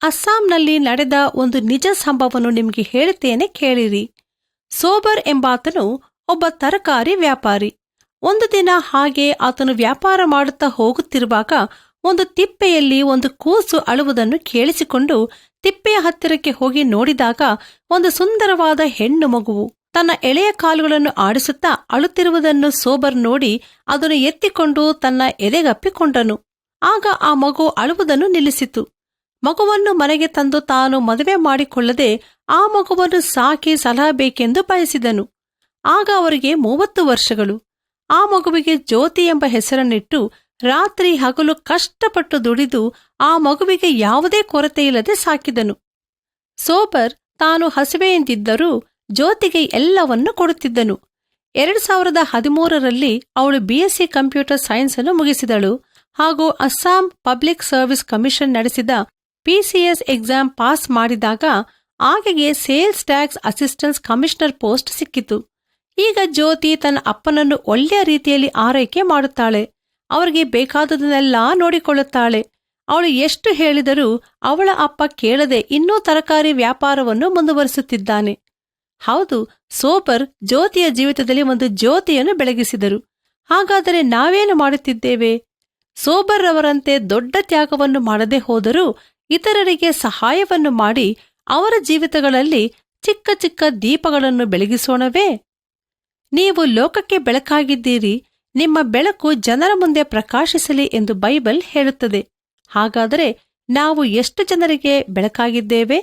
ಅಸ್ಸಾಂನಲ್ಲಿ ನಡೆದ ಒಂದು ನಿಜ ಸಂಭವವನ್ನು ನಿಮಗೆ ಹೇಳುತ್ತೇನೆ ಕೇಳಿರಿ. ಸೋಬರ್ ಎಂಬಾತನು ಒಬ್ಬ ತರಕಾರಿ ವ್ಯಾಪಾರಿ. ಒಂದು ದಿನ ಹಾಗೆ ಆತನು ವ್ಯಾಪಾರ ಮಾಡುತ್ತಾ ಹೋಗುತ್ತಿರುವಾಗ ಒಂದು ತಿಪ್ಪೆಯಲ್ಲಿ ಒಂದು ಕೂಸು ಅಳುವುದನ್ನು ಕೇಳಿಸಿಕೊಂಡು ತಿಪ್ಪೆಯ ಹತ್ತಿರಕ್ಕೆ ಹೋಗಿ ನೋಡಿದಾಗ ಒಂದು ಸುಂದರವಾದ ಹೆಣ್ಣು ಮಗುವು ತನ್ನ ಎಳೆಯ ಕಾಲುಗಳನ್ನು ಆಡಿಸುತ್ತಾ ಅಳುತ್ತಿರುವುದನ್ನು ಸೋಬರ್ ನೋಡಿ ಅದನ್ನು ಎತ್ತಿಕೊಂಡು ತನ್ನ ಎದೆಗಪ್ಪಿಕೊಂಡನು. ಆಗ ಆ ಮಗು ಅಳುವುದನ್ನು ನಿಲ್ಲಿಸಿತು. ಮಗುವನ್ನು ಮನೆಗೆ ತಂದು ತಾನು ಮದುವೆ ಮಾಡಿಕೊಳ್ಳದೆ ಆ ಮಗುವನ್ನು ಸಾಕಿ ಸಲಹಬೇಕೆಂದು ಬಯಸಿದನು. ಆಗ ಅವರಿಗೆ 30 ವರ್ಷಗಳು. ಆ ಮಗುವಿಗೆ ಜ್ಯೋತಿ ಎಂಬ ಹೆಸರನ್ನಿಟ್ಟು ರಾತ್ರಿ ಹಗಲು ಕಷ್ಟಪಟ್ಟು ದುಡಿದು ಆ ಮಗುವಿಗೆ ಯಾವುದೇ ಕೊರತೆಯಿಲ್ಲದೆ ಸಾಕಿದನು. ಸೋಬರ್ ತಾನು ಹಸಿವೆಯಿಂದಿದ್ದರೂ ಜ್ಯೋತಿಗೆ ಎಲ್ಲವನ್ನೂ ಕೊಡುತ್ತಿದ್ದನು. 2013ರಲ್ಲಿ ಅವಳು BSc ಕಂಪ್ಯೂಟರ್ ಸೈನ್ಸ್ ಅನ್ನು ಮುಗಿಸಿದಳು ಹಾಗೂ ಅಸ್ಸಾಂ ಪಬ್ಲಿಕ್ ಸರ್ವಿಸ್ ಕಮಿಷನ್ ನಡೆಸಿದ PCS ಎಕ್ಸಾಮ್ ಪಾಸ್ ಮಾಡಿದಾಗ ಆಕೆಗೆ sales tax assistance commissioner post ಸಿಕ್ಕಿತು. ಈಗ ಜ್ಯೋತಿ ತನ್ನ ಅಪ್ಪನನ್ನು ಒಳ್ಳೆಯ ರೀತಿಯಲ್ಲಿ ಆರೈಕೆ ಮಾಡುತ್ತಾಳೆ. ಅವರಿಗೆ ಬೇಕಾದುದನ್ನೆಲ್ಲ ನೋಡಿಕೊಳ್ಳುತ್ತಾಳೆ. ಅವಳು ಎಷ್ಟು ಹೇಳಿದರೂ ಅವಳ ಅಪ್ಪ ಕೇಳದೆ ಇನ್ನೂ ತರಕಾರಿ ವ್ಯಾಪಾರವನ್ನು ಮುಂದುವರಿಸುತ್ತಿದ್ದಾನೆ. ಹೌದು, ಸೋಬರ್ ಜ್ಯೋತಿಯ ಜೀವಿತದಲ್ಲಿ ಒಂದು ಜ್ಯೋತಿಯನ್ನು ಬೆಳಗಿಸಿದರು. ಹಾಗಾದರೆ ನಾವೇನು ಮಾಡುತ್ತಿದ್ದೇವೆ? ಸೋಬರ್ ಅವರಂತೆ ದೊಡ್ಡ ತ್ಯಾಗವನ್ನು ಮಾಡದೆ ಹೋದರೂ ಇತರರಿಗೆ ಸಹಾಯವನ್ನು ಮಾಡಿ ಅವರ ಜೀವಿತಗಳಲ್ಲಿ ಚಿಕ್ಕ ಚಿಕ್ಕ ದೀಪಗಳನ್ನು ಬೆಳಗಿಸೋಣವೇ? ನೀವು ಲೋಕಕ್ಕೆ ಬೆಳಕಾಗಿದ್ದೀರಿ, ನಿಮ್ಮ ಬೆಳಕು ಜನರ ಮುಂದೆ ಪ್ರಕಾಶಿಸಲಿ ಎಂದು ಬೈಬಲ್ ಹೇಳುತ್ತದೆ. ಹಾಗಾದರೆ ನಾವು ಎಷ್ಟು ಜನರಿಗೆ ಬೆಳಕಾಗಿದ್ದೇವೆ?